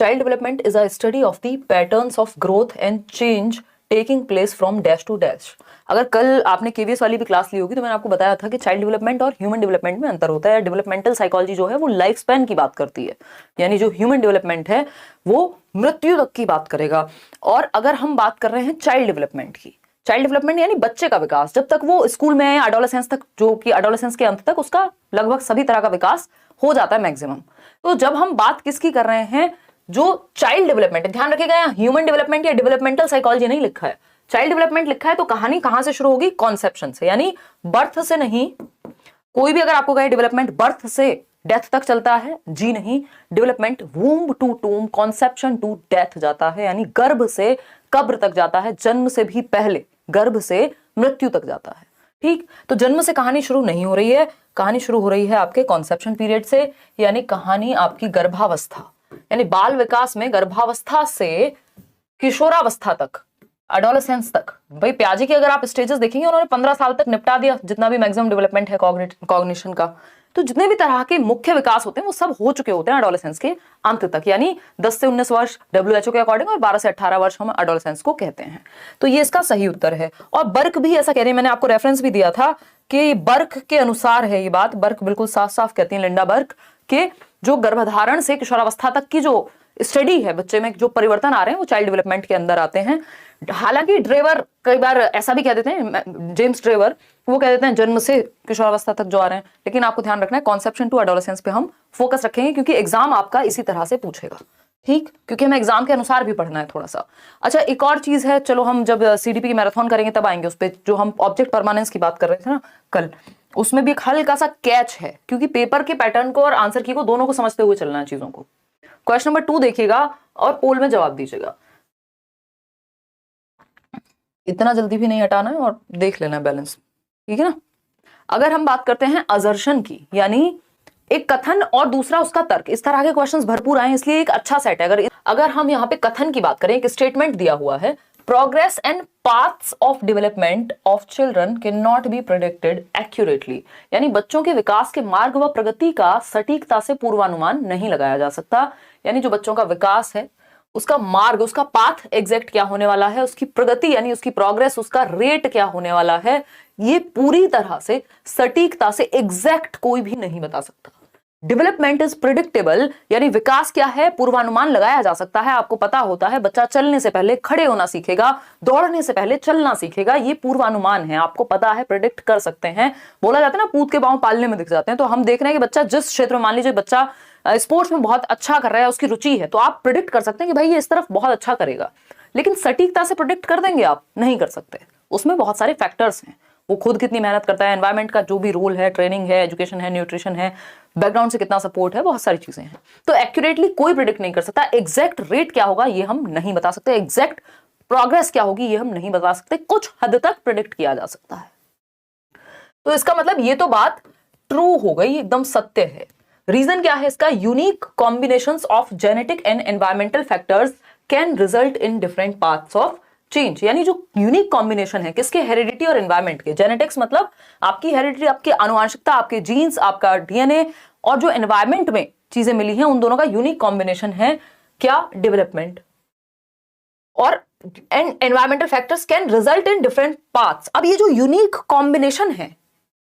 Child development is a study of the patterns of growth and change taking place from dash to dash. अगर कल आपने KVS वाली भी class ली होगी तो मैंने आपको बताया था कि चाइल्ड डेवलपमेंट और ह्यूमन डेवलपमेंट में अंतर होता है। डेवलपमेंटल साइकोलॉजी जो है वो लाइफ स्पैन की बात करती है, यानी जो ह्यूमन डेवलपमेंट है वो मृत्यु तक की बात करेगा। और अगर हम बात कर रहे हैं चाइल्ड डेवलपमेंट की, चाइल्ड डेवलपमेंट यानी बच्चे का विकास, जब तक वो स्कूल में है एडोलेसेंस तक, जो कि एडोलेसेंस के अंत तक उसका लगभग सभी तरह का विकास हो जाता है मैक्सिमम। तो जब हम बात किसकी कर रहे हैं, जो चाइल्ड डेवलपमेंट है, ध्यान रखिएगा यहाँ ह्यूमन डेवलपमेंट या डेवलपमेंटल साइकोलॉजी नहीं लिखा है, चाइल्ड डेवलपमेंट लिखा है। तो कहानी कहां से शुरू होगी, कॉन्सेप्शन से, यानी बर्थ से नहीं। कोई भी अगर आपको कहे डेवलपमेंट बर्थ से डेथ तक चलता है, जी नहीं, development womb to tomb, conception to death जाता है, यानी गर्भ से कब्र तक जाता है, जन्म से भी पहले गर्भ से मृत्यु तक जाता है। ठीक, तो जन्म से कहानी शुरू नहीं हो रही है, कहानी शुरू हो रही है आपके कॉन्सेप्शन पीरियड से, यानी कहानी आपकी गर्भावस्था, यानी बाल विकास में गर्भावस्था से किशोरावस्था तक, एडोलेसेंस तक। भाई प्याजी के अगर आप स्टेजेस देखेंगे, उन्होंने 15 साल तक निपटा दिया जितना भी मैक्सिमम डेवलपमेंट है कॉग्निशन का। तो जितने भी तरह के मुख्य विकास होते हैं वो सब हो चुके होते हैं एडोलेसेंस के अंत तक, यानी 10 से 19 वर्ष WHO के अकॉर्डिंग, और 12 से 18 वर्ष हम एडोलेसेंस को कहते हैं। तो ये इसका सही उत्तर है। और बर्क भी ऐसा कह रही है, मैंने आपको रेफरेंस भी दिया था कि बर्क के अनुसार है ये बात। बर्क बिल्कुल साफ साफ कहती है, लिंडा बर्क, के जो गर्भधारण से किशोरावस्था तक की जो स्टडी है, बच्चे में जो परिवर्तन आ रहे हैं वो चाइल्ड डेवलपमेंट के अंदर आते हैं। हालांकि ड्रेवर कई बार ऐसा भी कह देते हैं, जेम्स ड्रेवर, वो कह देते हैं जन्म से किशोरावस्था तक जो आ रहे हैं, लेकिन आपको ध्यान रखना है कॉन्सेप्शन टू एडोलेसेंस पे हम फोकस रखेंगे, क्योंकि एग्जाम आपका इसी तरह से पूछेगा। ठीक, क्योंकि हमें एग्जाम के अनुसार भी पढ़ना है थोड़ा सा। अच्छा, एक और चीज है, चलो हम जब CDP की मैराथन करेंगे तब आएंगे उस पर, जो हम ऑब्जेक्ट परमानेंस की बात कर रहे थे ना कल, उसमें भी एक हल्का सा कैच है, क्योंकि पेपर के पैटर्न को और आंसर की को दोनों को समझते हुए चलना है चीजों को। क्वेश्चन नंबर 2 देखिएगा और पोल में जवाब दीजिएगा, इतना जल्दी भी नहीं हटाना है और देख लेना है बैलेंस, ठीक है ना। अगर हम बात करते हैं असर्शन की, यानी एक कथन और दूसरा उसका तर्क, इस तरह के क्वेश्चंस भरपूर आए, इसलिए एक अच्छा सेट है। अगर हम यहाँ पे कथन की बात करें, एक स्टेटमेंट दिया हुआ है, progress and paths of development of children can not be predicted accurately, यानी बच्चों के विकास के मार्ग व प्रगति का सटीकता से पूर्वानुमान नहीं लगाया जा सकता। यानी जो बच्चों का विकास है, उसका मार्ग, उसका पाथ एग्जैक्ट क्या होने वाला है, उसकी प्रगति यानी उसकी प्रोग्रेस, उसका रेट क्या होने वाला है, ये पूरी तरह से सटीकता से एग्जैक्ट कोई भी नहीं बता सकता। डेवलपमेंट इज प्रिडिक्टेबल, यानी विकास क्या है, पूर्वानुमान लगाया जा सकता है। आपको पता होता है बच्चा चलने से पहले खड़े होना सीखेगा, दौड़ने से पहले चलना सीखेगा, ये पूर्वानुमान है, आपको पता है, प्रिडिक्ट कर सकते हैं। बोला जाता है ना, पूत के पांव पालने में दिख जाते हैं। तो हम देख रहे हैं कि बच्चा जिस क्षेत्र में, मान लीजिए बच्चा स्पोर्ट्स में बहुत अच्छा कर रहा है, उसकी रुचि है, तो आप प्रिडिक्ट कर सकते हैं कि भाई ये इस तरफ बहुत अच्छा करेगा, लेकिन सटीकता से प्रिडिक्ट कर देंगे आप, नहीं कर सकते। उसमें बहुत सारे फैक्टर्स हैं, वो खुद कितनी मेहनत करता है, एनवायरनमेंट का जो भी रोल है, ट्रेनिंग है, एजुकेशन है, न्यूट्रिशन है, बैकग्राउंड से कितना सपोर्ट है, बहुत सारी चीजें हैं। तो एक्यूरेटली कोई प्रिडिक्ट नहीं कर सकता। एग्जैक्ट रेट क्या होगा ये हम नहीं बता सकते, एग्जैक्ट प्रोग्रेस क्या होगी ये हम नहीं बता सकते, कुछ हद तक प्रिडिक्ट किया जा सकता है। तो इसका मतलब ये तो बात ट्रू हो गई, एकदम सत्य है। रीजन क्या है इसका, unique combinations of genetic and environmental factors can result in different paths of change, यानी जो यूनिक कॉम्बिनेशन है किसके, हेरिडिटी और एनवायरमेंट के। जेनेटिक्स मतलब आपकी हेरिडिटी, आपकी आनुवंशिकता, आपके जीन्स, आपका DNA, और जो एनवायरमेंट में चीजें मिली हैं उन दोनों का यूनिक कॉम्बिनेशन है क्या, डेवलपमेंट। और environmental factors can result in different paths. अब ये जो यूनिक कॉम्बिनेशन है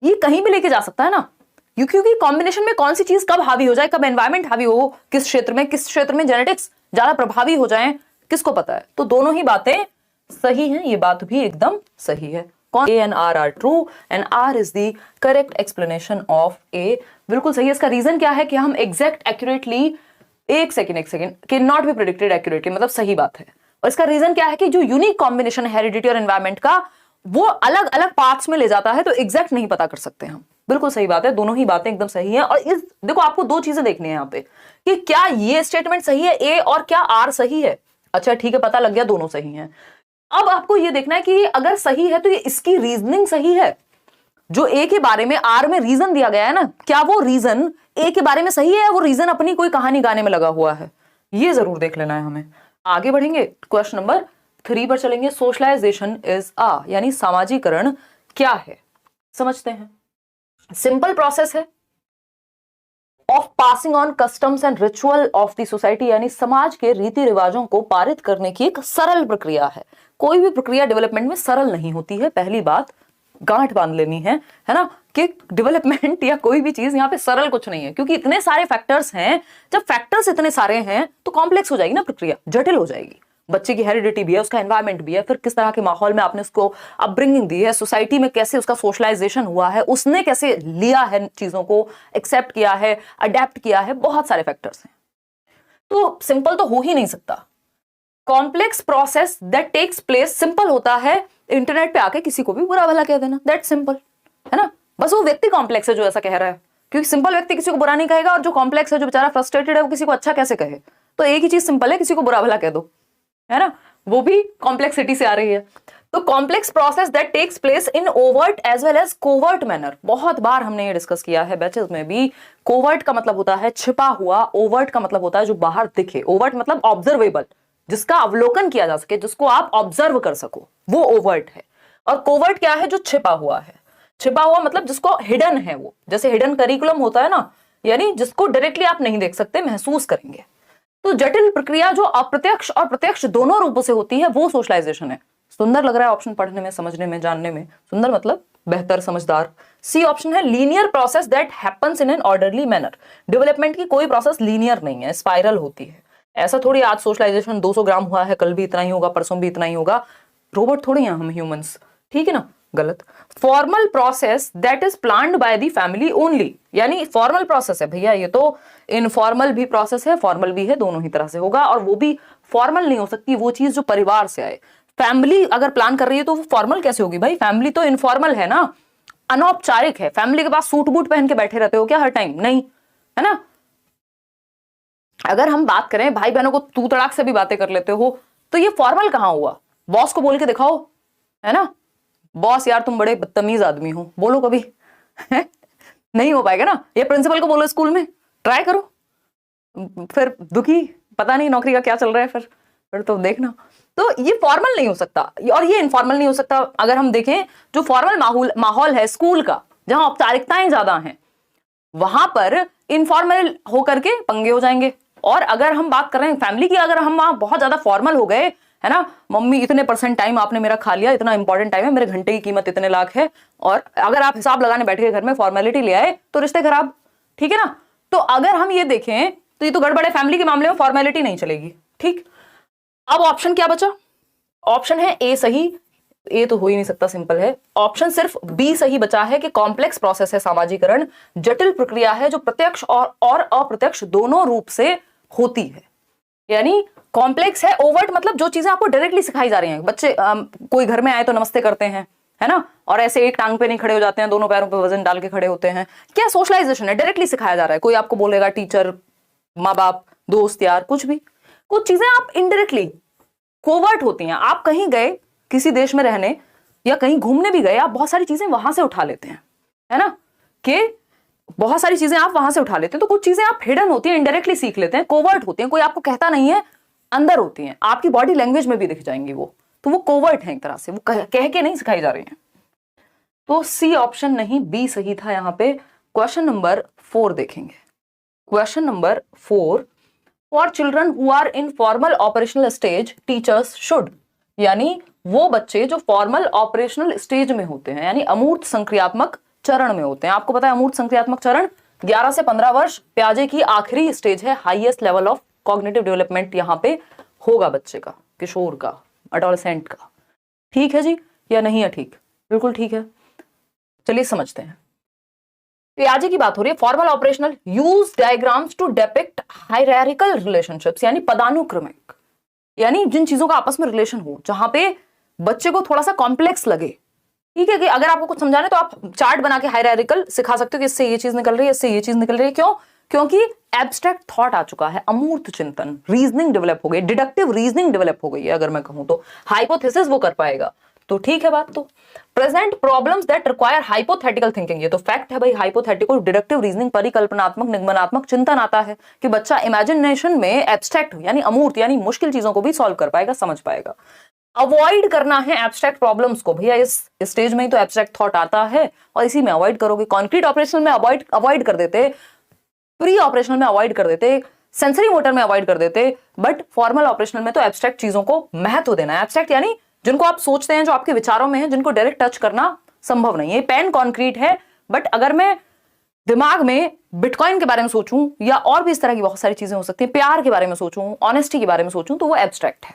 ये कहीं भी लेके जा सकता है ना, क्योंकि कॉम्बिनेशन में कौन सी चीज कब हावी हो जाए, कब एनवायरमेंट हावी हो, किस क्षेत्र में जेनेटिक्स ज्यादा प्रभावी हो जाए, किसको पता है। तो दोनों ही बातें सही हैं, ये बात भी एकदम सही है। A and R are true and R is the correct explanation of A, बिल्कुल सही है। इसका रीजन क्या है कि हम एग्जैक्ट एक्यूरेटली, एक second can not be predicted accurately, मतलब सही बात है। और इसका रीजन क्या है कि जो यूनिक कॉम्बिनेशन है हेरिडिटी और एनवायरमेंट का, वो अलग अलग पार्ट्स में ले जाता है, तो एग्जैक्ट नहीं पता कर सकते हम। बिल्कुल सही बात है, दोनों ही बातें एकदम सही है। और इस देखो, आपको दो चीजें देखनी है यहाँ पे कि क्या ये स्टेटमेंट सही है A, और क्या R सही है। अच्छा ठीक है, पता लग गया दोनों सही हैं। अब आपको ये देखना है कि अगर सही है तो ये इसकी रीजनिंग सही है। जो A के बारे में R में रीजन दिया गया है ना, क्या वो रीजन A के बारे में सही है, वो रीजन अपनी कोई कहानी गाने में लगा हुआ है, ये जरूर देख लेना है हमें। आगे बढ़ेंगे, क्वेश्चन नंबर 3 पर चलेंगे। सोशलाइजेशन इज यानी सामाजिकरण क्या है, समझते हैं। सिंपल प्रोसेस है, of passing on customs and ritual of the society, यानी समाज के रीति रिवाजों को पारित करने की एक सरल प्रक्रिया है। कोई भी प्रक्रिया डेवलपमेंट में सरल नहीं होती है, पहली बात गांठ बांध लेनी है ना, कि डेवलपमेंट या कोई भी चीज यहाँ पे सरल कुछ नहीं है, क्योंकि इतने सारे फैक्टर्स हैं। जब फैक्टर्स इतने सारे हैं तो कॉम्प्लेक्स हो जाएगी ना प्रक्रिया, जटिल हो जाएगी। बच्चे की हेरिडिटी भी है, उसका एनवायरमेंट भी है, फिर किस तरह के माहौल में आपने उसको अपब्रिंगिंग दी है, सोसाइटी में कैसे उसका सोशलाइजेशन हुआ है, उसने कैसे लिया है चीजों को, एक्सेप्ट किया है, अडेप्ट किया है, बहुत सारे फैक्टर्स हैं। तो सिंपल तो हो ही नहीं सकता। Complex process that takes place, simple होता है इंटरनेट पे आके किसी को भी बुरा भला कह देना, दैट सिंपल है ना। बस वो व्यक्ति कॉम्प्लेक्स है जो ऐसा कह रहा है, क्योंकि सिंपल व्यक्ति किसी को बुरा नहीं कहेगा, और जो कॉम्प्लेक्स है, जो बेचारा फ्रस्ट्रेटेड है, वो किसी को अच्छा कैसे कहे। तो एक ही चीज सिंपल है, किसी को बुरा भला कह दो, है ना, वो भी कॉम्प्लेक्सिटी से आ रही है। तो complex process that takes place in overt as well as covert manner, बहुत बार हमने ये डिस्कस किया है बैचेस में भी। कोवर्ट का मतलब होता है छिपा हुआ, ओवर्ट का मतलब होता है जो बाहर दिखे। ओवर्ट मतलब ऑब्जर्वेबल, जिसका अवलोकन किया जा सके, जिसको आप ऑब्जर्व कर सको, वो ओवर्ट है। और कोवर्ट क्या है? जो छिपा हुआ है। छिपा हुआ मतलब जिसको हिडन है, वो जैसे हिडन करिकुलम होता है ना, यानी जिसको डायरेक्टली आप नहीं देख सकते, महसूस करेंगे। तो जटिल प्रक्रिया जो अप्रत्यक्ष और प्रत्यक्ष दोनों रूपों से होती है, वो सोशलाइजेशन है। सुंदर लग रहा है ऑप्शन पढ़ने में, समझने में, जानने में। सुंदर मतलब बेहतर, समझदार। सी ऑप्शन है linear process that happens in an orderly manner. Development की कोई प्रोसेस लीनियर नहीं है, स्पाइरल होती है। ऐसा थोड़ी आज सोशलाइजेशन 200 ग्राम हुआ है, कल भी इतना ही होगा, परसों भी इतना ही होगा। रोबोट थोड़ी हैं हम, ह्यूमंस, ठीक है ना। गलत। Formal process that is planned by the family only, यानी फॉर्मल प्रोसेस है भैया, ये तो इनफॉर्मल भी प्रोसेस है, फॉर्मल भी है, दोनों ही तरह से होगा। और वो भी फॉर्मल नहीं हो सकती वो चीज जो परिवार से आए। फैमिली अगर प्लान कर रही है तो वो फॉर्मल कैसे होगी भाई? फैमिली तो इनफॉर्मल है ना, अनौपचारिक है। फैमिली के पास सूट बूट पहन के बैठे रहते हो क्या हर टाइम? नहीं, है ना। अगर हम बात करें भाई बहनों को तू तड़ाक से भी बातें कर लेते हो, तो ये फॉर्मल कहां हुआ? बॉस को बोल के दिखाओ, है ना। बॉस यार तुम बड़े बदतमीज आदमी हो, बोलो कभी। नहीं हो पाएगा ना। ये प्रिंसिपल को बोलो स्कूल में, ट्राई करो, फिर दुखी, पता नहीं नौकरी का क्या चल रहा है, फिर तो देखना। तो ये फॉर्मल नहीं हो सकता और ये इनफॉर्मल नहीं हो सकता। अगर हम देखें, जो फॉर्मल माहौल है स्कूल का, जहां औपचारिकताएं ज्यादा हैं, वहां पर इनफॉर्मल होकर के पंगे हो जाएंगे। और अगर हम बात कर रहे हैं फैमिली की, अगर हम वहां बहुत ज्यादा फॉर्मल हो गए, है ना, मम्मी इतने % टाइम आपने मेरा खा लिया, इतना इंपॉर्टेंट टाइम है, मेरे घंटे की कीमत इतने लाख है, और अगर आप हिसाब लगाने बैठ गए घर में, फॉर्मेलिटी ले आए, तो रिश्ते खराब, ठीक है ना। तो अगर हम ये देखें तो ये तो गड़बड़ है, फैमिली के मामले में फॉर्मेलिटी नहीं चलेगी, ठीक। अब ऑप्शन क्या बचा? ऑप्शन है ए सही, ए तो हो ही नहीं सकता, सिंपल है। ऑप्शन सिर्फ बी सही बचा है कि कॉम्प्लेक्स प्रोसेस है सामाजिकरण, जटिल प्रक्रिया है जो प्रत्यक्ष और अप्रत्यक्ष दोनों रूप से होती है। यानी कॉम्प्लेक्स है, ओवर्ट मतलब जो चीजें आपको डायरेक्टली सिखाई जा रही हैं। बच्चे कोई घर में आए तो नमस्ते करते हैं, है ना, और ऐसे एक टांग पे नहीं खड़े हो जाते हैं, दोनों पैरों पे वजन डाल के खड़े होते हैं। क्या सोशलाइजेशन है, डायरेक्टली सिखाया जा रहा है। कोई आपको बोलेगा, टीचर, माँ बाप, दोस्त यार, कुछ भी। कुछ चीजें आप इनडायरेक्टली कोवर्ट होती हैं। आप कहीं गए किसी देश में रहने या कहीं घूमने भी गए, आप बहुत सारी चीजें वहां से उठा लेते हैं, है ना, कि बहुत सारी चीजें आप वहां से उठा लेते हैं। तो कुछ चीजें आप हिडन होती हैं, इनडायरेक्टली सीख लेते हैं, कोवर्ट होती हैं, कोई आपको कहता नहीं है, अंदर होती हैं, आपकी बॉडी लैंग्वेज में भी दिख जाएंगी वो। तो वो कोवर्ट है एक तरह से, वो कह के नहीं सिखाई जा रही हैं। तो सी ऑप्शन नहीं, बी सही था यहाँ पे। क्वेश्चन नंबर 4 देखेंगे। Question number 4, for children who are in formal operational stage teachers should, यानी वो बच्चे जो फॉर्मल ऑपरेशनल स्टेज में होते हैं, यानी अमूर्त संक्रियात्मक चरण में होते हैं। आपको पता है अमूर्त संक्रियात्मक चरण 11 से 15 वर्ष, प्याजे की आखिरी स्टेज है, highest level of cognitive development यहाँ पे होगा बच्चे का, किशोर का, एडोलेसेंट का। ठीक है जी या नहीं है? ठीक, बिल्कुल ठीक है। चलिए समझते हैं। प्याजे की बात हो रही है, formal operational use diagrams to depict hierarchical relationships, यानी पदानुक्रमिक, यानी जिन चीजों का आपस में रिलेशन हो, जहां पे बच्चे को थोड़ा सा कॉम्प्लेक्स लगे, ठीक है, कि अगर आपको कुछ समझाना है तो आप चार्ट बना के हायरार्किकल सिखा सकते हो कि इससे ये चीज निकल रही है, इससे ये चीज निकल रही है। क्यों? क्योंकि एब्स्ट्रैक्ट थॉट आ चुका है, अमूर्त चिंतन, रीजनिंग डेवलप हो गई, डिडक्टिव रीजनिंग डेवलप हो गई है। अगर मैं कहूं तो हाइपोथेसिस वो कर पाएगा, तो ठीक है बात। तो present problems that require hypothetical thinking, ये तो फैक्ट है भाई। हाइपोथेटिकल, डिडक्टिव रीजनिंग, परिकल्पनात्मक, निगमनात्मक चिंतन आता है कि बच्चा इमेजिनेशन में एब्स्ट्रैक्ट यानी अमूर्त यानी मुश्किल चीजों को भी सॉल्व कर पाएगा, समझ पाएगा। अवॉइड करना है एब्स्ट्रैक्ट प्रॉब्लम्स को, भैया इस स्टेज में ही तो एब्स्ट्रैक्ट थॉट आता है और इसी में अवॉइड करोगे। कॉन्क्रीट ऑपरेशन में अवॉइड कर देते, प्री ऑपरेशनल में अवॉइड कर देते, सेंसरी मोटर में अवॉइड कर देते, बट फॉर्मल ऑपरेशनल में तो एब्स्ट्रैक्ट चीजों को महत्व देना है। एब्स्ट्रैक्ट यानी जिनको आप सोचते हैं, जो आपके विचारों में है, जिनको डायरेक्ट टच करना संभव नहीं है। पेन कॉन्क्रीट है, बट अगर मैं दिमाग में बिटकॉइन के बारे में सोचूं या और भी इस तरह की बहुत सारी चीजें हो सकती हैं, प्यार के बारे में सोचूं, ऑनेस्टी के बारे में सोचूं, तो वो एब्स्ट्रैक्ट है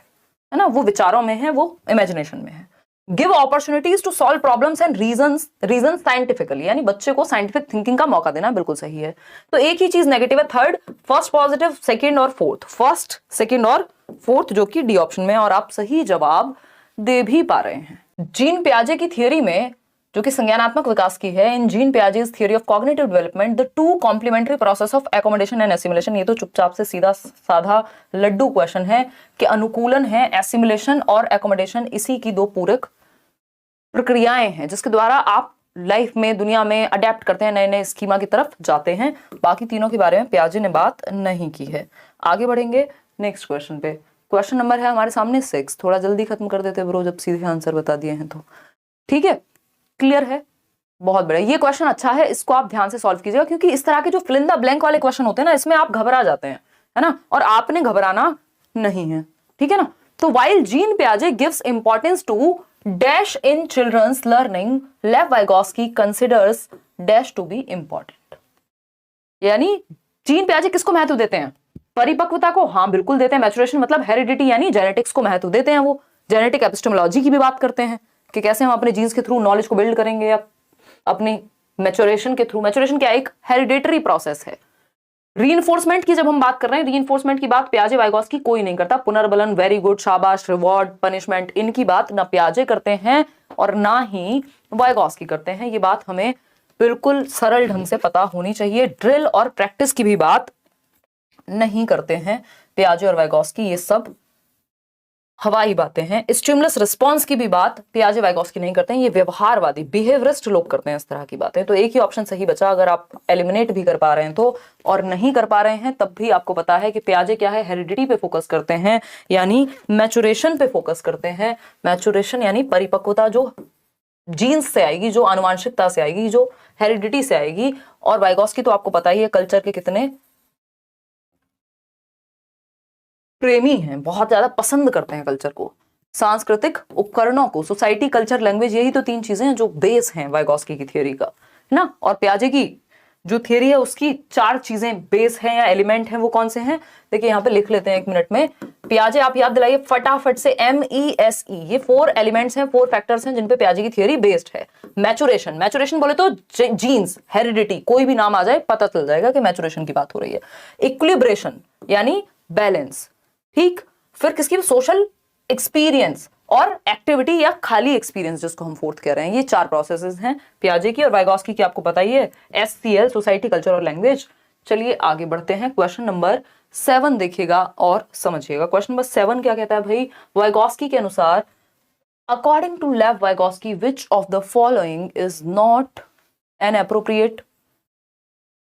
ना, वो विचारों में है, वो इमेजिनेशन में है। Give opportunities to solve problems and reason scientifically, यानी बच्चे को साइंटिफिक थिंकिंग का मौका देना, बिल्कुल सही है। तो एक ही चीज नेगेटिव है, थर्ड, फर्स्ट पॉजिटिव, सेकंड और फोर्थ, फर्स्ट सेकंड और फोर्थ जो कि डी ऑप्शन में है, और आप सही जवाब दे भी पा रहे हैं। जीन पियाजे की थियोरी में, जो कि संज्ञानात्मक विकास की है, in Jean Piaget's theory of cognitive development the two complementary process of accommodation and assimilation, ये तो चुपचाप से सीधा साधा लड्डू क्वेश्चन है कि अनुकूलन है, एसिमिलेशन और एकोमोडेशन, इसी की दो पूरक प्रक्रियाएं हैं जिसके द्वारा आप लाइफ में, दुनिया में अडेप्ट करते हैं, नए नए स्कीमा की तरफ जाते हैं। बाकी तीनों के बारे में पियाजे ने बात नहीं की है। आगे बढ़ेंगे नेक्स्ट क्वेश्चन पे। क्वेश्चन नंबर है हमारे सामने 6। थोड़ा जल्दी खत्म कर देते ब्रो, जब सीधे आंसर बता दिए हैं तो। ठीक है, क्लियर है, बहुत बढ़िया। ये क्वेश्चन अच्छा है, इसको आप ध्यान से सॉल्व कीजिएगा, क्योंकि इस तरह के जो फिल इन द ब्लैंक वाले क्वेश्चन होते हैं ना, इसमें आप घबरा जाते हैं, है ना, और आपने घबराना नहीं है, ठीक है ना। तो वाइल जीन पियाजे gives importance to dash in children's learning, Lev Vygotsky considers dash to be important. यानी जीन पियाजे किसको महत्व देते हैं? परिपक्वता को, हाँ बिल्कुल देते हैं। मैचुरेशन मतलब हेरिडिटी यानी जेनेटिक्स को महत्व देते हैं। वो जेनेटिक एपिस्टेमोलॉजी की भी बात करते हैं कि कैसे हम अपने जीन्स के थ्रू नॉलेज को बिल्ड करेंगे, या अपनी मैचुरेशन के थ्रू। मैचुरेशन क्या, एक हेरिडेटरी प्रोसेस है। रीइंफोर्समेंट की जब हम बात कर रहे हैं, रीइंफोर्समेंट की बात पियाजे वाइगोस्की कोई नहीं करता। पुनर्बलन, वेरी गुड, शाबाश, रिवॉर्ड, पनिशमेंट, इनकी बात ना पियाजे करते हैं और ना ही वाइगोस्की करते हैं। ये बात हमें बिल्कुल सरल ढंग से पता होनी चाहिए। ड्रिल और प्रैक्टिस की भी बात नहीं करते हैं पियाजे और वाइगोस्की, ये सब हवाई बातें हैं। स्टिमुलस रिस्पॉन्स की भी बात पियाजे वाइगोस्की नहीं करते हैं, ये व्यवहारवादी बिहेवियरिस्ट लोग करते हैं इस तरह की बातें। तो एक ही ऑप्शन सही बचा, अगर आप एलिमिनेट भी कर पा रहे हैं तो, और नहीं कर पा रहे हैं तब भी आपको पता है कि पियाजे क्या है, हेरिडिटी पे फोकस करते हैं, यानी मैचुरेशन पे फोकस करते हैं। मैचुरेशन यानी परिपक्वता जो जीन्स से आएगी, जो आनुवांशिकता से आएगी, जो हेरिडिटी से आएगी। और वाइगोस्की तो आपको पता ही है कल्चर के कितने प्रेमी हैं, बहुत ज्यादा पसंद करते हैं कल्चर को, सांस्कृतिक उपकरणों को। सोसाइटी, कल्चर, लैंग्वेज, यही तो 3 चीजें हैं जो बेस हैं वाइगोस्की की थियोरी का, है ना। और पियाजे की जो थियोरी है उसकी 4 चीजें बेस हैं या एलिमेंट हैं। वो कौन से हैं देखिए, यहाँ पे लिख लेते हैं 1 मिनट में। पियाजे आप याद दिलाइए फटाफट से, MESE, ये 4 एलिमेंट्स हैं, 4 फैक्टर्स हैं जिन पे पियाजे की थियोरी बेस्ड है। मैचुरेशन, मैचुरेशन बोले तो जीन्स, हेरिडिटी, कोई भी नाम आ जाए पता चल जाएगा कि मैचुरेशन की बात हो रही है। इक्विलिब्रेशन यानी बैलेंस, ठीक। फिर किसकी, सोशल एक्सपीरियंस और एक्टिविटी या खाली एक्सपीरियंस जिसको हम 4th कह रहे हैं। ये 4 प्रोसेसेस हैं पियाजे की। और वाइगोस्की की आपको पता ही है, SCL, सोसाइटी, कल्चर और लैंग्वेज। चलिए आगे बढ़ते हैं। क्वेश्चन नंबर 7 देखिएगा और समझिएगा। क्वेश्चन नंबर 7 क्या कहता है भाई, वाइगोस्की के अनुसार, according to Lev Vygotsky which of the following is not an appropriate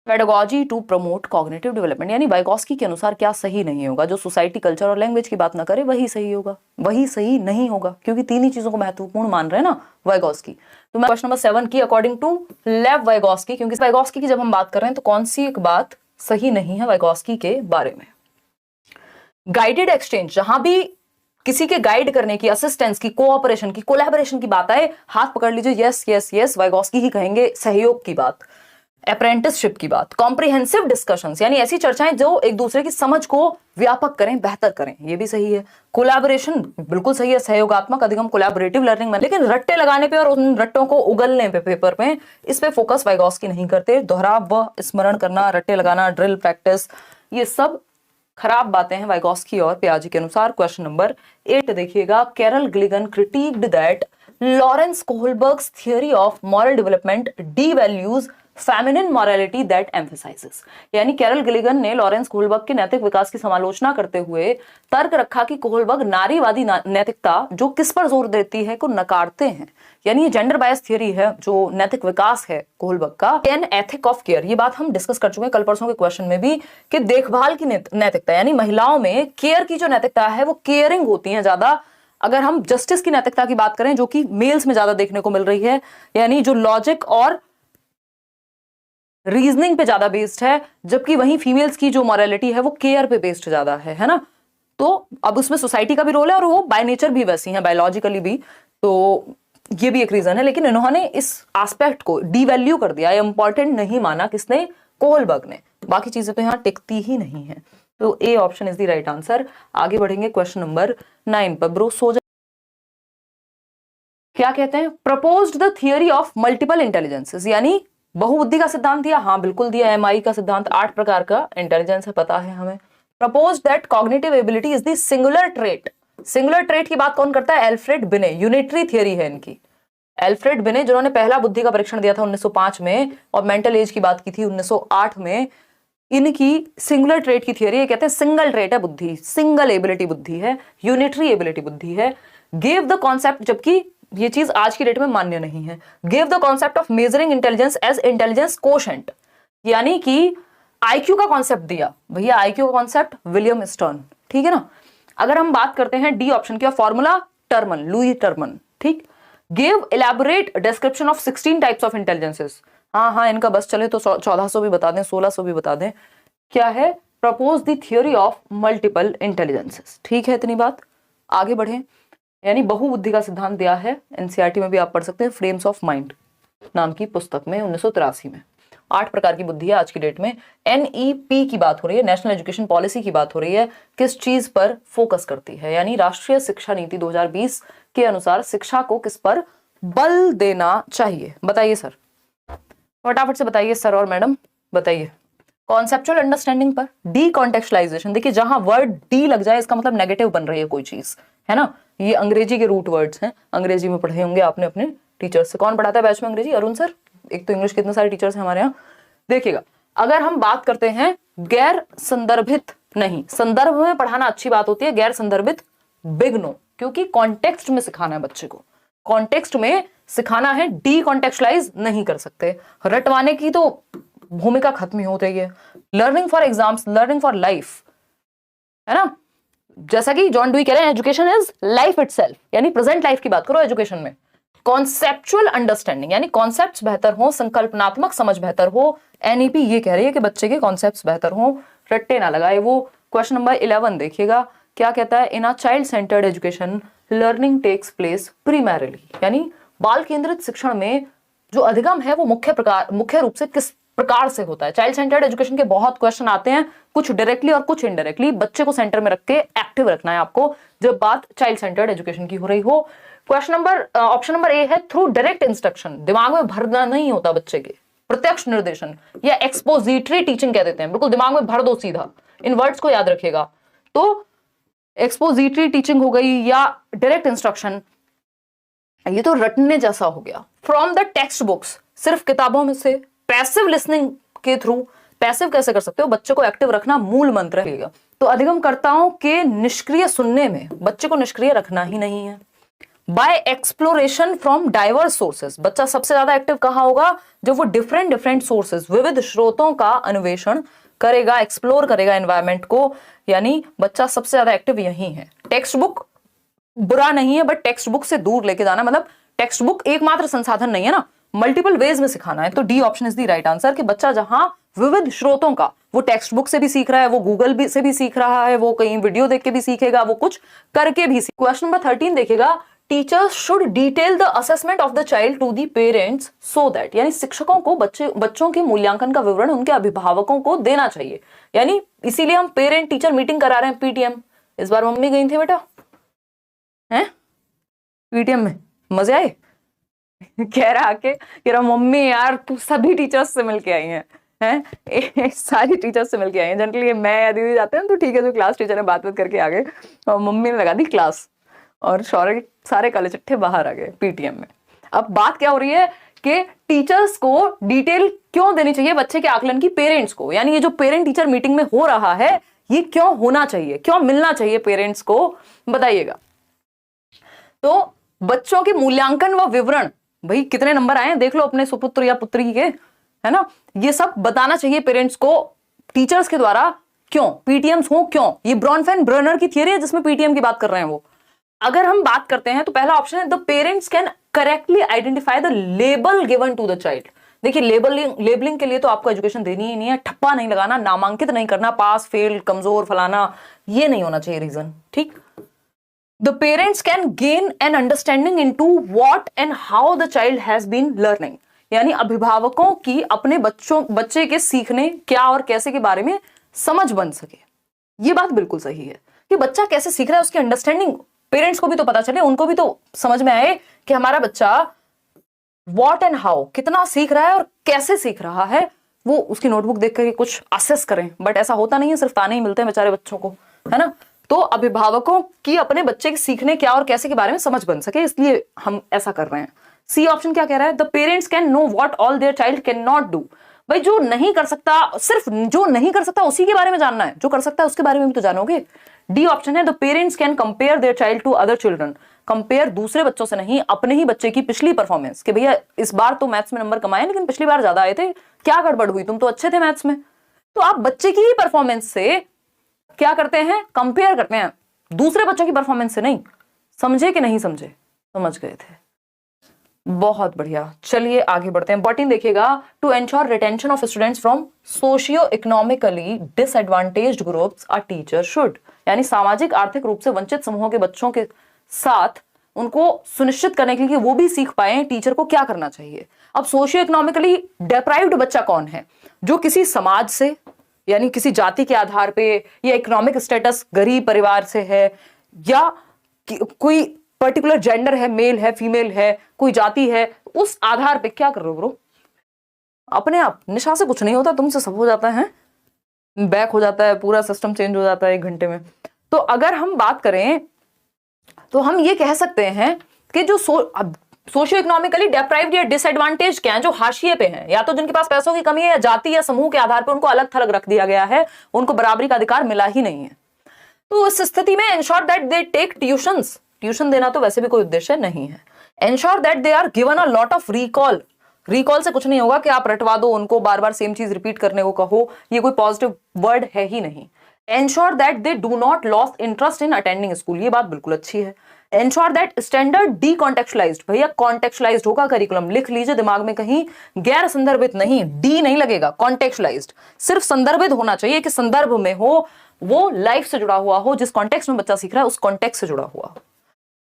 pedagogy to promote cognitive development. यानी वाइगोस्की के अनुसार क्या सही नहीं होगा? जो सोसाइटी, कल्चर और लैंग्वेज की बात ना करे वही सही होगा, वही सही नहीं होगा, क्योंकि 3 ही चीजों को महत्वपूर्ण मान रहे हैं ना वाइगोस्की। तो मैं क्वेश्चन नंबर 7 की अकॉर्डिंग टू लेव वाइगोस्की, क्योंकि वाइगोस्की की जब हम बात कर रहे हैं तो कौन सी एक बात सही नहीं है वाइगोस्की के बारे में? गाइडेड एक्सचेंज, जहां भी किसी के गाइड करने की, असिस्टेंस की, कोऑपरेशन की, कोलैबोरेशन की बात आए, हाथ पकड़ लीजिए, यस यस यस, वाइगोस्की ही कहेंगे सहयोग की बात, अप्रेंटिसशिप की बात। कॉम्प्रिहेंसिव डिस्कशंस यानी ऐसी चर्चाएं जो एक दूसरे की समझ को व्यापक करें, बेहतर करें, ये भी सही है। कोलैबोरेशन बिल्कुल सही है, सहयोगात्मक अधिगम, कोलैबोरेटिव लर्निंग में। लेकिन रट्टे लगाने पे और उन रट्टों को उगलने पे पेपर में, इस पे फोकस वाइगोस्की नहीं करते। दोहराव व स्मरण करना, रट्टे लगाना, ड्रिल, प्रैक्टिस, ये सब खराब बातें हैं वाइगोस्की और पियाजे के अनुसार। क्वेश्चन नंबर 8 देखिएगा। Carol Gilligan criticised that Lawrence Kohlberg's theory of moral development devalues feminine morality that emphasises. यानी कैरल गिलिगन ने लॉरेंस कोहलबर्ग के नैतिक विकास की समालोचना करते हुए तर्क रखा कि कोहलबर्ग नारीवादी नैतिकता जो किस पर जोर देती है को नकारते हैं। यानी ये जेंडर बायस थियरी है, जो नैतिक विकास है कोहलबर्ग का, एन एथिक ऑफ केयर। ये बात हम डिस्कस कर चुके हैं कल परसों के क्वेश्चन में भी, कि देखभाल की नैतिकता, यानी महिलाओं में केयर की जो नैतिकता है वो केयरिंग होती है ज्यादा। अगर हम जस्टिस की नैतिकता की बात करें, जो कि मेल्स में ज्यादा देखने को मिल रही है, यानी जो लॉजिक और रीजनिंग पे ज्यादा बेस्ड है, जबकि वहीं फीमेल्स की जो मॉरलिटी है वो केयर पे बेस्ड ज्यादा है ना। तो अब उसमें सोसाइटी का भी रोल है और वो बाय नेचर भी वैसी हैं, बायोलॉजिकली भी, तो ये भी एक रीजन है। लेकिन इन्होंने इस एस्पेक्ट को डीवैल्यू कर दिया, इंपॉर्टेंट नहीं माना, किसने? कोहलबर्ग ने। बाकी चीजें तो यहाँ टिकती ही नहीं है। तो A option is the right answer. आगे बढ़ेंगे क्वेश्चन नंबर 9 पर। ब्रो सो जा। क्या कहते हैं? Proposed the theory of multiple intelligences, यानी बहुबुद्धि का सिद्धांत दिया। हाँ बिल्कुल दिया। एमआई का सिद्धांत 8 प्रकार का इंटेलिजेंस है, पता है हमें। Proposed that cognitive ability is the singular trait. Singular trait की बात कौन करता है? एल्फ्रेड बिने। यूनिटरी थियरी है इनकी। एल्फ्रेड बिने जिन्होंने पहला बुद्धि का परीक्षण दिया था 1905 में और मेंटल एज की बात की थी 1908 में, इनकी सिंगुलर ट्रेट की थियरी कहते हैं सिंगल ट्रेट है बुद्धि, सिंगल एबिलिटी बुद्धि है, यूनिटरी एबिलिटी बुद्धि है। गेव द कॉन्सेप्ट, जबकि ये चीज आज की डेट में मान्य नहीं है, gave the concept of measuring intelligence as intelligence quotient, यानी कि आईक्यू का कॉन्सेप्ट दिया। भैया आईक्यू का कॉन्सेप्ट विलियम स्टर्न, ठीक है ना। अगर हम बात करते हैं डी ऑप्शन की, फॉर्मूला टर्मन, लुई टर्मन, ठीक। Give elaborate description of 16 types of intelligences. हाँ इनका बस चले तो 1400 भी बता दें, 1600 भी बता दें। क्या है? Propose the theory of multiple intelligences, ठीक है, इतनी बात। आगे बढ़े, यानी बहुबुद्धि का सिद्धांत दिया है, एनसीईआरटी में भी आप पढ़ सकते हैं, फ्रेम्स ऑफ माइंड नाम की पुस्तक में 1983 में। 8 प्रकार की बुद्धि है आज की डेट में। एनईपी की बात हो रही है, नेशनल एजुकेशन पॉलिसी की बात हो रही है, किस चीज पर फोकस करती है? यानी राष्ट्रीय शिक्षा नीति 2020 के अनुसार शिक्षा को किस पर बल देना चाहिए? बताइए सर, फटाफट से बताइए सर और मैडम, बताइए। कॉन्सेप्चुअल अंडरस्टैंडिंग पर। डी कॉन्टेक्चुअलाइजेशन, देखिए जहां वर्ड डी लग जाए इसका मतलब नेगेटिव बन रही है कोई चीज, है ना। ये अंग्रेजी के रूट वर्ड्स हैं, अंग्रेजी में पढ़े होंगे आपने अपने टीचर से। कौन पढ़ाता है बैच में अंग्रेजी? अरुण सर। एक तो इंग्लिश के इतने सारे टीचर्स हैं हमारे यहाँ। देखिएगा, अगर हम बात करते हैं गैर संदर्भित, नहीं संदर्भ में पढ़ाना अच्छी बात होती है, गैर संदर्भित बिग नो, क्योंकि कॉन्टेक्स्ट में सिखाना है बच्चे को, कॉन्टेक्स्ट में सिखाना है, डी कॉन्टेक्चुअलाइज नहीं कर सकते। रटवाने की तो भूमिका खत्म ही हो रही है। Learning for exams, learning for life, है ना। जैसा कि जॉन डुई कह रहे हैं, एजुकेशन इज लाइफ इटसेल्फ, यानी प्रेजेंट लाइफ की बात करो एजुकेशन में। कॉन्सेप्चुअल अंडरस्टैंडिंग, यानी कॉन्सेप्ट्स बेहतर हो, संकल्पनात्मक समझ बेहतर हो। एनईपी ये कह रही है कि बच्चे के कॉन्सेप्ट्स बेहतर हो, रट्टे ना लगाए वो। क्वेश्चन नंबर 11 देखिएगा, क्या कहता है? In a child centred education learning takes place primarily, यानी बाल केंद्रित शिक्षण में जो अधिगम है वो मुख्य रूप से किस प्रकार से होता है? चाइल्ड सेंटर्ड एजुकेशन के बहुत क्वेश्चन आते हैं, कुछ डायरेक्टली और कुछ इनडायरेक्टली। बच्चे को सेंटर में रख के एक्टिव रखना है आपको जब बात चाइल्ड सेंटर्ड एजुकेशन की हो रही हो। Question number option number A है थ्रू डायरेक्ट इंस्ट्रक्शन, दिमाग में भरना नहीं होता बच्चे के, प्रत्यक्ष निर्देशन या एक्सपोजिटरी टीचिंग कह देते हैं, बिल्कुल दिमाग में भर दो सीधा। इन वर्ड्स को याद रखिएगा। तो एक्सपोजिटरी टीचिंग हो गई या डायरेक्ट इंस्ट्रक्शन, ये तो रटने जैसा हो गया। फ्रॉम द टेक्स्ट बुक्स, सिर्फ किताबों में से। पैसिव लिसनिंग के थ्रू, पैसिव कैसे कर सकते हो? बच्चे को एक्टिव रखना मूल मंत्र है। तो अधिगमकर्ताओं के निष्क्रिय सुनने में बच्चे को निष्क्रिय रखना ही नहीं है। By exploration from diverse sources, बच्चा सबसे ज्यादा एक्टिव कहां होगा? जब वो डिफरेंट सोर्सेज, विविध स्रोतों का अन्वेषण करेगा, एक्सप्लोर करेगा एनवायरमेंट को, यानी बच्चा सबसे ज्यादा एक्टिव यही है। टेक्स्ट बुक बुरा नहीं है, बट टेक्स्ट बुक से दूर लेके जाना, मतलब टेक्स्ट बुक एकमात्र संसाधन नहीं है ना, मल्टीपल वेज में सिखाना है। तो D option is the right answer कि बच्चा जहां विविध स्रोतों का, वो टेक्स्ट बुक से भी सीख रहा है, वो गूगल से भी सीख रहा है, वो कहीं वीडियो देख के भी सीखेगा, वो कुछ करके भी। क्वेश्चन नंबर 13 देखिएगा, teachers should detail the assessment of the child to the parents so that, यानी शिक्षकों को बच्चों के मूल्यांकन का विवरण उनके अभिभावकों को देना चाहिए। यानी इसीलिए हम पेरेंट टीचर मीटिंग करा रहे हैं, पीटीएम। इस बार मम्मी गई थी बेटा, हैं पीटीएम में, मजे आए? कह रहा मम्मी यार तू सभी टीचर्स से मिलके आई हैं, सारी टीचर्स से मिलके आई हैं। जनरली मैं या दीदी जाते हैं तो ठीक है, जो क्लास टीचर है बात करके आ गए, और मम्मी ने लगा दी क्लास, और सारे काले चिट्ठे बाहर आ गए पीटीएम में। अब बात क्या हो रही है कि टीचर्स को डिटेल क्यों देनी चाहिए बच्चे के आकलन की पेरेंट्स को, यानी ये जो पेरेंट टीचर मीटिंग में हो रहा है ये क्यों होना चाहिए, क्यों मिलना चाहिए पेरेंट्स को, बताइएगा। तो बच्चों के मूल्यांकन व विवरण, भाई कितने नंबर आए देख लो अपने सुपुत्र या पुत्री के, है ना, ये सब बताना चाहिए पेरेंट्स को टीचर्स के द्वारा। क्यों पीटीएम्स हो, क्यों? ये ब्रॉनफेन ब्रनर की थियरी है जिसमें पीटीएम की बात कर रहे हैं वो। अगर हम बात करते हैं तो पहला ऑप्शन है the parents can correctly identify the label given to the child, देखिए लेबलिंग के लिए तो आपको एजुकेशन देनी ही नहीं है, ठप्पा नहीं लगाना, नामांकित नहीं करना, पास फेल कमजोर फलाना, ये नहीं होना चाहिए रीजन, ठीक। The parents can gain an understanding into what and how the child has been learning, यानी अभिभावकों की अपने बच्चे के सीखने क्या और कैसे के बारे में समझ बन सके। ये बात बिल्कुल सही है कि बच्चा कैसे सीख रहा है, उसकी अंडरस्टैंडिंग पेरेंट्स को भी तो पता चले, उनको भी तो समझ में आए कि हमारा बच्चा व्हाट एंड हाउ कितना सीख रहा है और कैसे सीख रहा है, वो उसकी नोटबुक देख कर कुछ असेस करें। बट ऐसा होता नहीं है, सिर्फ ताने ही मिलते हैं बेचारे बच्चों को, है ना। तो अभिभावकों की अपने बच्चे के सीखने क्या और कैसे के बारे में समझ बन सके, इसलिए हम ऐसा कर रहे हैं। सी ऑप्शन क्या कह रहा है, the parents can know what all their child can not do. भाई जो नहीं कर सकता, सिर्फ जो नहीं कर सकता उसी के बारे में जानना है, जो कर सकता है उसके बारे में भी तो जानोगे। डी ऑप्शन है, the parents can compare their child to other children. Compare दूसरे बच्चों से नहीं, अपने ही बच्चे की पिछली परफॉर्मेंस, कि भैया इस बार तो मैथ्स में नंबर कमाए लेकिन पिछली बार ज्यादा आए थे, क्या गड़बड़ हुई, तुम तो अच्छे थे मैथ्स में। तो आप बच्चे की ही परफॉर्मेंस से क्या करते हैं, कंपेयर करते हैं, दूसरे बच्चों की परफॉर्मेंस से नहीं। समझे कि नहीं समझे? समझ गए थे, बहुत बढ़िया। चलिए आगे बढ़ते हैं। 14 देखिएगा, to ensure retention of students from socio economically disadvantaged groups a teacher should, यानी सामाजिक आर्थिक रूप से वंचित समूहों के बच्चों के साथ उनको सुनिश्चित करने के लिए वो भी सीख पाए, टीचर को क्या करना चाहिए। अब सोशियो इकोनॉमिकली डेप्राइव्ड बच्चा कौन है, जो किसी समाज से यानी किसी जाति के आधार पे या इकोनॉमिक स्टेटस गरीब परिवार से है, या कोई पर्टिकुलर जेंडर है, मेल है फीमेल है, कोई जाति है, उस आधार पे क्या कर रहे हो ब्रो। अपने आप निशा से कुछ नहीं होता, तुमसे सब हो जाता है, बैक हो जाता है, पूरा सिस्टम चेंज हो जाता है 1 घंटे में। तो अगर हम बात करें तो हम ये कह सकते हैं कि जो सोशियो इकोनॉमिकली डेप्राइव्ड या डिसएडवांटेज क्या है, जो हाशिए पे हैं, या तो जिनके पास पैसों की कमी है, या जाति या समूह के आधार पर उनको अलग थलग रख दिया गया है, उनको बराबरी का अधिकार मिला ही नहीं है। तो इस स्थिति में ensure that they take tuitions, tuition देना तो वैसे भी कोई उद्देश्य नहीं है। Ensure that they are given a lot of recall, recall से कुछ नहीं होगा कि आप रटवा दो उनको, बार बार सेम चीज रिपीट करने को कहो, ये कोई पॉजिटिव वर्ड है ही नहीं। Ensure that they do not loss interest in attending school, ये बात बिल्कुल अच्छी है। एंश्योर दैट स्टैंडर्ड डी कॉन्टेक्चुअलाइज्ड, भैया कॉन्टेक्चुअलाइज्ड होगा करिकुलम, लिख लीजिए दिमाग में कहीं, गैर संदर्भित नहीं, डी नहीं लगेगा, कॉन्टेक्चुलाइज्ड सिर्फ संदर्भित होना चाहिए कि संदर्भ में हो, वो लाइफ से जुड़ा हुआ हो, जिस कॉन्टेक्स्ट में बच्चा सीख रहा है उस कॉन्टेक्स्ट से जुड़ा हुआ।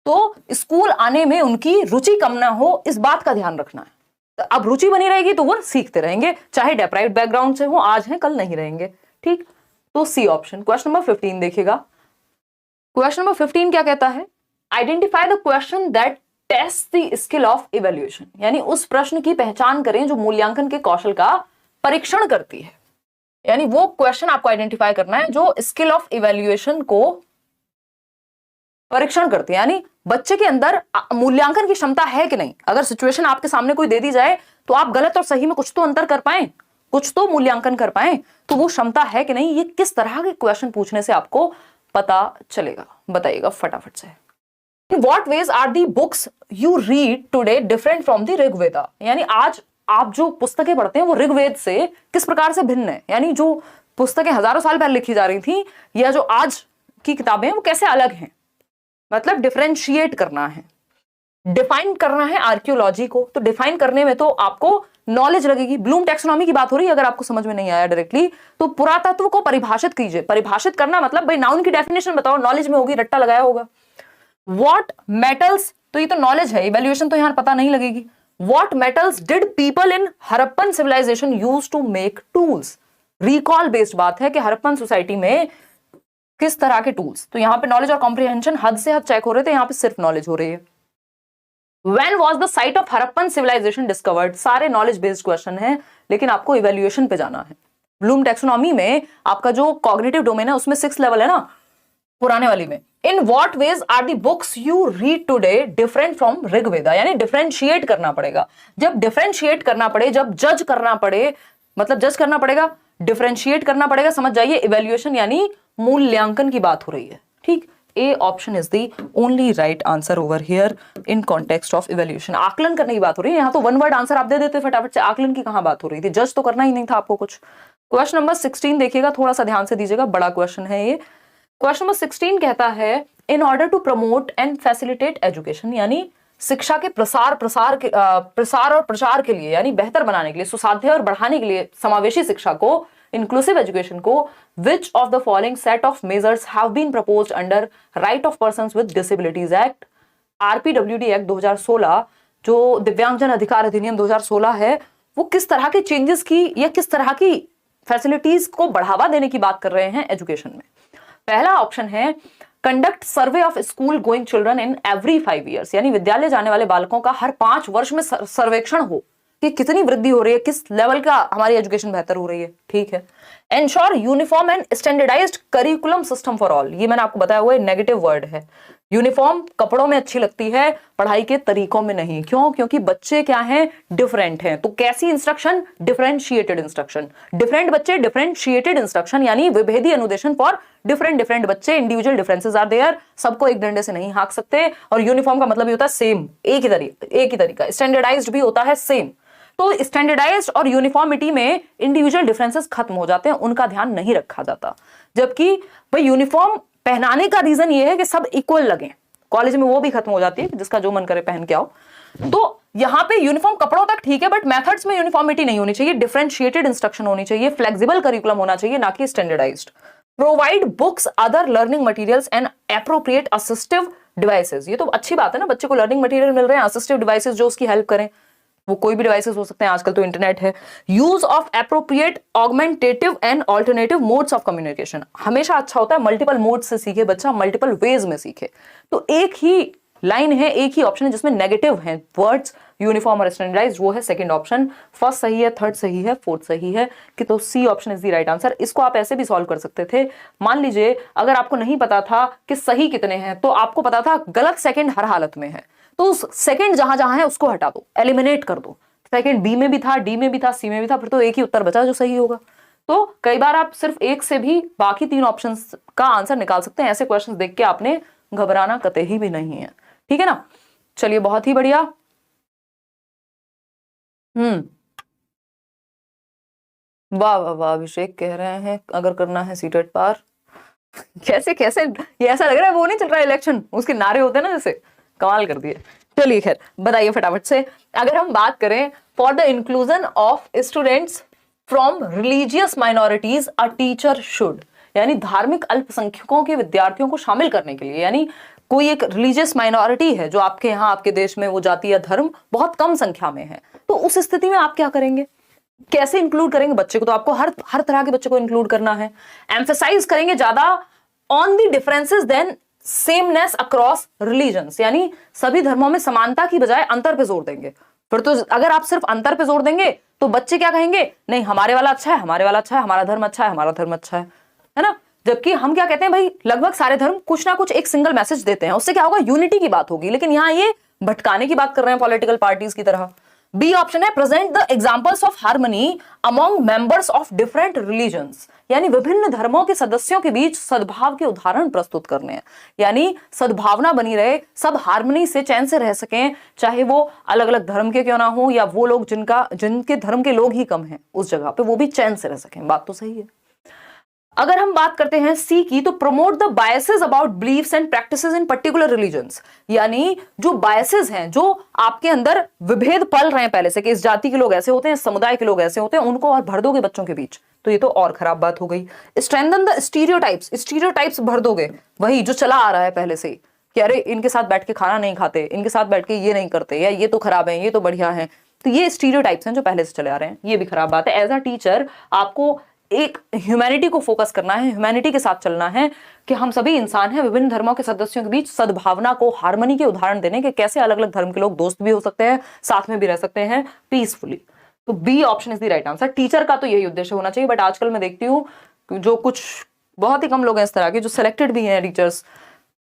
तो स्कूल आने में उनकी रुचि कम ना हो, इस बात का ध्यान रखना है। अब रुचि बनी रहेगी तो वो सीखते रहेंगे, चाहे डेप्राइव्ड बैकग्राउंड से हो, आज हैं कल नहीं रहेंगे, ठीक। तो सी ऑप्शन। क्वेश्चन नंबर 15 देखिएगा। क्वेश्चन नंबर 15 क्या कहता है, identify the question that test the skill of evaluation, यानी उस प्रश्न की पहचान करें जो मूल्यांकन के कौशल का परीक्षण करती है। यानी वो क्वेश्चन आपको आइडेंटिफाई करना है जो स्किल ऑफ इवैल्यूएशन को परीक्षण करती है, यानी बच्चे के अंदर मूल्यांकन की क्षमता है कि नहीं। अगर सिचुएशन आपके सामने कोई दे दी जाए तो आप गलत और सही में कुछ तो अंतर कर पाए, कुछ तो मूल्यांकन कर पाए, तो वो क्षमता है कि नहीं, ये किस तरह के क्वेश्चन पूछने से आपको पता चलेगा, बताइएगा फटाफट से। In what ways are the books you read today different from the Rigveda, यानी आज आप जो पुस्तकें पढ़ते हैं वो ऋग्वेद से किस प्रकार से भिन्न है, यानी जो पुस्तकें हजारों साल पहले लिखी जा रही थी या जो आज की किताबें हैं वो कैसे अलग हैं। मतलब डिफरेंशिएट करना है, डिफाइन करना है आर्कियोलॉजी को, तो डिफाइन करने में तो आपको नॉलेज लगेगी। ब्लूम टैक्सोनॉमी की बात हो रही है, अगर आपको समझ में नहीं आया डायरेक्टली तो पुरातत्व को परिभाषित कीजिए। परिभाषित करना मतलब भाई नाउन की डेफिनेशन बताओ, नॉलेज में होगी, रट्टा लगाया होगा। व्हाट मेटल्स, तो ये तो नॉलेज है, इवैल्यूएशन तो यहां पता नहीं लगेगी। What metals did people in Harappan civilisation use to make tools, recall based बात है कि हड़प्पन सोसाइटी में किस तरह के टूल्स, तो यहां पे नॉलेज और कॉम्प्रिहेंशन हद से हद चेक हो रहे थे, यहां पे सिर्फ नॉलेज हो रही है। When was the site of Harappan civilisation discovered, सारे नॉलेज बेस्ड क्वेश्चन है, लेकिन आपको इवैल्यूएशन पे जाना है। ब्लूम टैक्सोनॉमी में आपका जो कॉग्निटिव डोमेन है उसमें 6 लेवल है ना, पुराने वाली में। In what ways are the books you read today different from Rigveda, यानी डिफरेंशिएट करना पड़ेगा। जब डिफरेंशिएट करना पड़े, जब जज करना पड़े, मतलब जज करना पड़ेगा, डिफरेंशिएट करना पड़ेगा, समझ जाइए इवैल्यूएशन यानी मूल्यांकन की बात हो रही है, ठीक। A option is the only right answer over here in context of evaluation. आकलन करने की बात हो रही है, यहां तो 1 वर्ड आंसर आप दे देते फटाफट से, आकलन की कहां बात हो रही थी, जज तो करना ही नहीं था आपको कुछ। क्वेश्चन नंबर 16 देखिएगा, थोड़ा सा ध्यान से दीजिएगा, बड़ा क्वेश्चन है ये। क्वेश्चन नंबर 16 कहता है in order to promote and facilitate education, यानी शिक्षा के प्रसार और प्रचार के लिए, यानी बेहतर बनाने के लिए, सुसाध्य और बढ़ाने के लिए समावेशी शिक्षा को, इंक्लूसिव एजुकेशन को, which of the following set of measures have been proposed under right of persons with disabilities act, RPWD act 2016, जो दिव्यांगजन अधिकार अधिनियम 2016 है, वो किस तरह के चेंजेस की या किस तरह की फैसिलिटीज को बढ़ावा देने की बात कर रहे हैं एजुकेशन में। पहला ऑप्शन है conduct survey of school going children in every 5 years, यानी विद्यालय जाने वाले बालकों का हर 5 वर्ष में सर्वेक्षण हो कि कितनी वृद्धि हो रही है, किस लेवल का हमारी एजुकेशन बेहतर हो रही है। ठीक है। Ensure uniform and standardised curriculum system for all, ये मैंने आपको बताया हुआ नेगेटिव वर्ड है। यूनिफॉर्म कपड़ों में अच्छी लगती है, पढ़ाई के तरीकों में नहीं। क्यों? क्योंकि बच्चे क्या हैं, डिफरेंट हैं। तो कैसी इंस्ट्रक्शन? Differentiated instruction. डिफरेंट बच्चे, डिफरेंशिएटेड इंस्ट्रक्शन, यानी विभेदी अनुदेशन फॉर डिफरेंट बच्चे। इंडिविजुअल डिफरेंसेस आर देयर, सबको एक डंडे से नहीं हाँक सकते। और यूनिफॉर्म का मतलब ये होता है सेम, एक ही तरीका। स्टैंडर्डाइज्ड भी होता है सेम। तो स्टैंडर्डाइज्ड और यूनिफॉर्मिटी में इंडिविजुअल डिफरेंसेस खत्म हो जाते हैं, उनका ध्यान नहीं रखा जाता। जबकि भाई यूनिफॉर्म पहनाने का रीजन ये है कि सब इक्वल लगे, कॉलेज में वो भी खत्म हो जाती है कि जिसका जो मन करे पहन के आओ। तो यहां पे यूनिफॉर्म कपड़ों तक ठीक है, बट मेथड्स में यूनिफॉर्मिटी नहीं होनी चाहिए, डिफरेंशिएटेड इंस्ट्रक्शन होनी चाहिए, फ्लेक्सिबल करिकुलम होना चाहिए, ना कि standardised. Provide books, other learning materials and appropriate assistive devices. ये तो अच्छी बात है ना, बच्चे को लर्निंग मटेरियल मिल रहे हैं, असिस्टिव डिवाइसेस जो उसकी हेल्प करें, वो कोई भी डिवाइसेस हो सकते हैं, आजकल तो इंटरनेट है। Use of appropriate augmentative and alternative modes of communication, हमेशा अच्छा होता है मल्टीपल मोड्स से सीखे बच्चा, मल्टीपल वेज में सीखे। तो एक ही लाइन है, एक ही ऑप्शन है जिसमें नेगेटिव है वर्ड्स, यूनिफॉर्म और स्टैंडर्डाइज्ड, वो है सेकंड ऑप्शन। फर्स्ट सही है, थर्ड सही है, फोर्थ सही है कि तो C option is the right answer. इसको आप ऐसे भी सॉल्व कर सकते थे। मान लीजिए अगर आपको नहीं पता था कि सही कितने हैं, तो आपको पता था गलत सेकंड हर हालत में है, तो उस सेकंड जहां जहां है उसको हटा दो, एलिमिनेट कर दो। सेकंड बी में भी था, डी में भी था, सी में भी था, फिर तो एक ही उत्तर बचा जो सही होगा। तो कई बार आप सिर्फ एक से भी बाकी 3 ऑप्शंस का आंसर निकाल सकते हैं। ऐसे क्वेश्चंस देख के आपने घबराना कतई भी नहीं है। ठीक है ना। चलिए, बहुत ही बढ़िया। वाह वाह वाह, अभिषेक कह रहे हैं अगर करना है सीटेट पार। कैसे कैसे, ये ऐसा लग रहा है वो नहीं चल रहा है इलेक्शन, उसके नारे होते हैं ना, जैसे कमाल कर दिए। चलिए खैर, बताइए फटाफट से। अगर हम बात करें for the inclusion of students from religious minorities a teacher should, यानी धार्मिक अल्पसंख्यकों के विद्यार्थियों को शामिल करने के लिए, यानी कोई एक रिलीजियस माइनॉरिटी है जो आपके यहाँ, आपके देश में वो जाति या धर्म बहुत कम संख्या में है, तो उस स्थिति में आप क्या करेंगे, कैसे इंक्लूड करेंगे बच्चे को? तो आपको हर तरह के बच्चे को इंक्लूड करना है। एम्फेसाइज करेंगे ज्यादा on the differences then sameness across religions, यानी सभी धर्मों में समानता की बजाय अंतर पे जोर देंगे। फिर तो अगर आप सिर्फ अंतर पे जोर देंगे तो बच्चे क्या कहेंगे, नहीं हमारे वाला अच्छा है, हमारे वाला अच्छा है, हमारा धर्म अच्छा है, हमारा धर्म अच्छा है ना। जबकि हम क्या कहते हैं भाई, लगभग सारे धर्म कुछ ना कुछ एक सिंगल मैसेज देते हैं, उससे क्या होगा, यूनिटी की बात होगी। लेकिन यहाँ ये भटकाने की बात कर रहे हैं पॉलिटिकल पार्टीज की तरह। बी ऑप्शन है present the examples of harmony among members of different religions, यानी विभिन्न धर्मों के सदस्यों के बीच सद्भाव के उदाहरण प्रस्तुत करने हैं, यानी सद्भावना बनी रहे, सब हार्मनी से चैन से रह सकें, चाहे वो अलग अलग धर्म के क्यों ना हो, या वो लोग जिनके धर्म के लोग ही कम हैं उस जगह पे, वो भी चैन से रह सकें। बात तो सही है। अगर हम बात करते हैं सी की, तो promote the biases about beliefs and practices in particular religions, यानी जो बायसेस हैं, जो आपके अंदर विभेद पल रहे हैं पहले से कि इस जाति के लोग ऐसे होते हैं, समुदाय के लोग ऐसे होते हैं, उनको और भर दोगे बच्चों के बीच, तो ये तो और खराब बात हो गई। स्ट्रेंथन द स्टीरियोटाइप्स भर दोगे, वही जो चला आ रहा है पहले से कि अरे इनके साथ बैठ के खाना नहीं खाते, इनके साथ बैठ के ये नहीं करते, या ये तो खराब है, ये तो बढ़िया है। तो ये स्टीरियोटाइप्स हैं जो पहले से चले आ रहे हैं, ये भी खराब बात है। एज अ टीचर आपको एक ह्यूमैनिटी को फोकस करना है, ह्यूमैनिटी के साथ चलना है कि हम सभी इंसान हैं, विभिन्न धर्मों के सदस्यों के बीच सद्भावना को, हार्मनी के उदाहरण देने के कैसे अलग अलग धर्म के लोग दोस्त भी हो सकते हैं, साथ में भी रह सकते हैं पीसफुली। तो B option is the right answer. Teacher का तो यही उद्देश्य होना चाहिए, बट आजकल मैं देखती हूँ जो कुछ बहुत ही कम लोग हैं इस तरह के जो सिलेक्टेड भी हैं टीचर्स,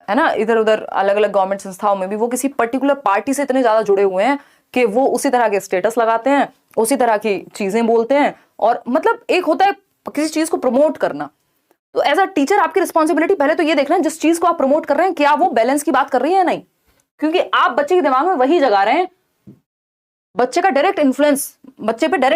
है ना, इधर उधर अलग अलग गवर्नमेंट संस्थाओं में भी, वो किसी पर्टिकुलर पार्टी से इतने ज्यादा जुड़े हुए हैं कि वो उसी तरह के स्टेटस लगाते हैं, उसी तरह की चीजें बोलते हैं, और मतलब एक होता है किसी चीज को प्रमोट करना। तो एज अ टीचर आपकी रिस्पॉन्सिबिलिटी पहले तो ये देखना है जिस चीज को आप प्रमोट कर रहे हैं क्या वो बैलेंस की बात कर रही है या नहीं, क्योंकि आप बच्चे के दिमाग में वही जगा रहे हैं। बच्चे पे डायरेक्ट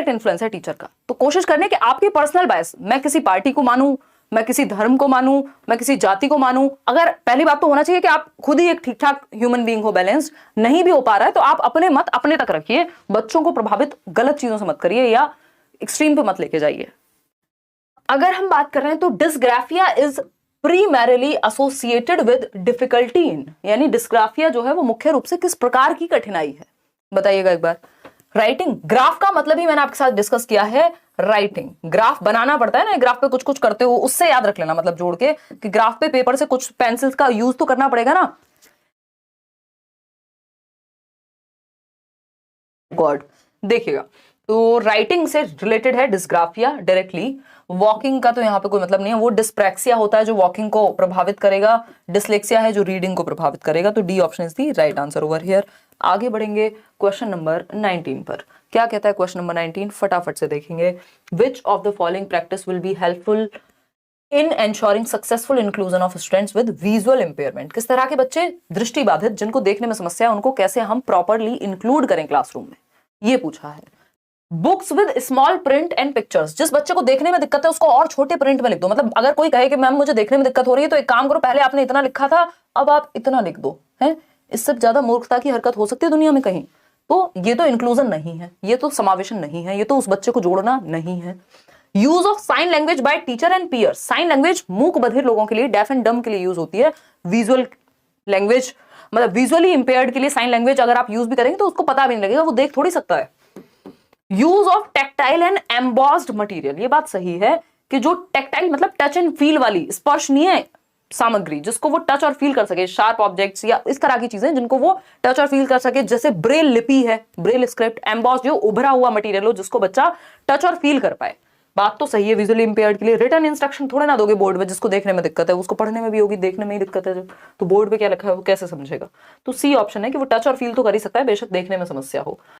इन्फ्लुएंस है टीचर का। तो कोशिश करने कि आपकी पर्सनल बायस, मैं किसी पार्टी को मानूं, मैं किसी धर्म को मानूं, मैं किसी जाति को मानूं, अगर पहली बात तो होना चाहिए कि आप खुद ही एक ठीक ठाक ह्यूमन बीइंग हो, बैलेंस्ड। नहीं भी हो पा रहा है तो आप अपने मत अपने तक रखिए, बच्चों को प्रभावित गलत चीजों से मत करिए या एक्सट्रीम पे मत लेके जाइए। अगर हम बात कर रहे हैं तो dysgraphia is primarily associated with difficulty in, यानी डिस्ग्राफिया जो है वो मुख्य रूप से किस प्रकार की कठिनाई है, बताइएगा एक बार। राइटिंग, ग्राफ का मतलब ही मैंने आपके साथ डिस्कस किया है, राइटिंग। ग्राफ बनाना पड़ता है ना, ग्राफ पे कुछ कुछ करते हो, उससे याद रख लेना, मतलब जोड़ के कि ग्राफ पे पेपर से कुछ पेंसिल्स का यूज तो करना पड़ेगा ना। गॉड, देखिएगा तो राइटिंग से रिलेटेड है डिस्ग्राफिया डायरेक्टली। वॉकिंग का तो यहाँ पे कोई मतलब नहीं है, वो डिस्प्रैक्सिया होता है जो वॉकिंग को प्रभावित करेगा, डिसलेक्सिया है जो रीडिंग को प्रभावित करेगा। तो D option is the right answer over here. आगे बढ़ेंगे क्वेश्चन नंबर 19 पर। क्या कहता है क्वेश्चन नंबर 19, फटाफट से देखेंगे। विच of the following practice will be helpful in ensuring successful inclusion of students with visual impairment. किस तरह के बच्चे दृष्टि बाधित, जिनको देखने में समस्या है, उनको कैसे हम प्रॉपरली इंक्लूड करें क्लासरूम में, ये पूछा है। Books with small print and pictures, जिस बच्चे को देखने में दिक्कत है उसको और छोटे प्रिंट में लिख दो। मतलब अगर कोई कहे कि मैम मुझे देखने में दिक्कत हो रही है तो एक काम करो, पहले आपने इतना लिखा था अब आप इतना लिख दो, है। इससे ज्यादा मूर्खता की हरकत हो सकती है दुनिया में कहीं? तो ये तो इंक्लूजन नहीं है, ये तो समावेशन नहीं है, ये तो उस बच्चे को जोड़ना नहीं है। Use of sign language by teacher and peers, sign language मूक बधिर लोगों के लिए, डेफ एंड डम के लिए यूज होती है। विजुअल लैंग्वेज मतलब विजुअली इंपेयर्ड के लिए साइन लैंग्वेज अगर आप यूज भी करेंगे तो उसको पता भी नहीं लगेगा, वो देख थोड़ी सकता है। Use of tactile and embossed material, ये बात सही है कि जो टेक्टाइल मतलब टच एंड फील वाली, स्पर्शनीय सामग्री, जिसको वो टच और फील कर सके, शार्प ऑब्जेक्ट्स या इस तरह की चीजें जिनको वो टच और फील कर सके, जैसे ब्रेल लिपि है, ब्रेल स्क्रिप्ट। एम्बॉस्ड जो उभरा हुआ मटेरियल हो जिसको बच्चा टच और फील कर पाए, बात तो सही है। विजुअली इंपेयर्ड के लिए रिटन इंस्ट्रक्शन थोड़े ना दोगे बोर्ड पे, जिसको देखने में दिक्कत है उसको पढ़ने में भी होगी, देखने में ही दिक्कत है तो बोर्ड पे क्या लिखा है वो कैसे समझेगा। तो सी ऑप्शन है कि वो टच और फील तो कर ही सकता है, बेशक देखने में समस्या हो।